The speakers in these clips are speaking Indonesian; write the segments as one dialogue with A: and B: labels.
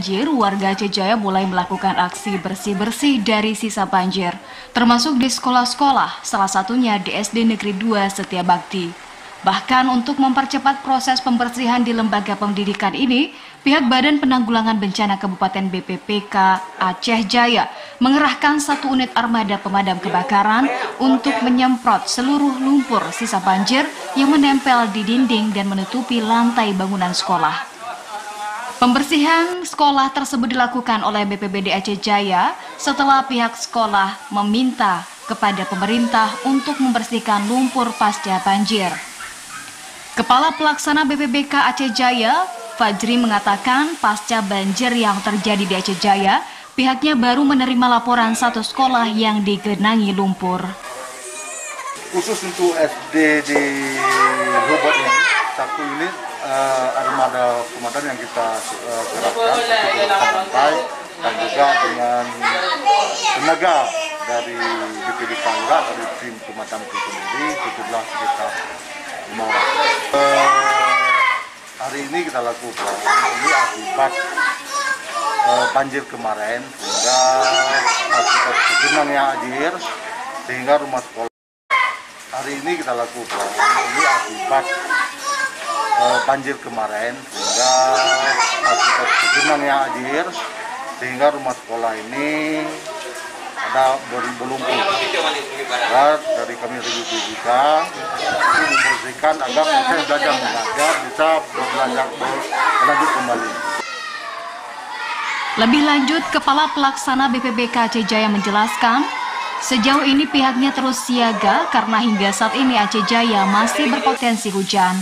A: Banjir, warga Aceh Jaya mulai melakukan aksi bersih-bersih dari sisa banjir, termasuk di sekolah-sekolah, salah satunya di SD Negeri 2 Setiabakti. Bahkan untuk mempercepat proses pembersihan di lembaga pendidikan ini, pihak Badan Penanggulangan Bencana Kabupaten BPPK Aceh Jaya mengerahkan 1 unit armada pemadam kebakaran untuk menyemprot seluruh lumpur sisa banjir yang menempel di dinding dan menutupi lantai bangunan sekolah. Pembersihan sekolah tersebut dilakukan oleh BPBD Aceh Jaya setelah pihak sekolah meminta kepada pemerintah untuk membersihkan lumpur pasca banjir. Kepala Pelaksana BPBK Aceh Jaya, Fajri, mengatakan pasca banjir yang terjadi di Aceh Jaya, pihaknya baru menerima laporan 1 sekolah yang digenangi lumpur.
B: Khusus untuk SD di Hobart ini, 1 unit armada pemadam yang kita kerahkan untuk lantai dan juga dengan tenaga dari BPBK juga, dari tim pemadam itu sendiri, jumlah sekitar 5 orang. Hari ini kita lakukan ini akibat banjir kemarin, sehingga akibat genangnya air sehingga rumah sekolah. Hari ini kita lakukan ini akibat banjir kemarin, sehingga akibat genangnya air sehingga rumah sekolah ini ada berlumpur. Dari kami BPBK itu membersihkan agar proses belajar mengajar bisa berlanjut kembali.
A: Lebih lanjut, Kepala Pelaksana BPBK Aceh Jaya menjelaskan, sejauh ini pihaknya terus siaga karena hingga saat ini Aceh Jaya masih berpotensi hujan.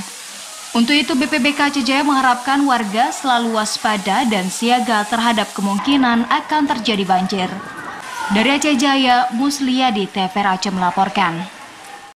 A: Untuk itu BPBK Aceh Jaya mengharapkan warga selalu waspada dan siaga terhadap kemungkinan akan terjadi banjir. Dari Aceh Jaya, Musliadi TVRI Aceh melaporkan.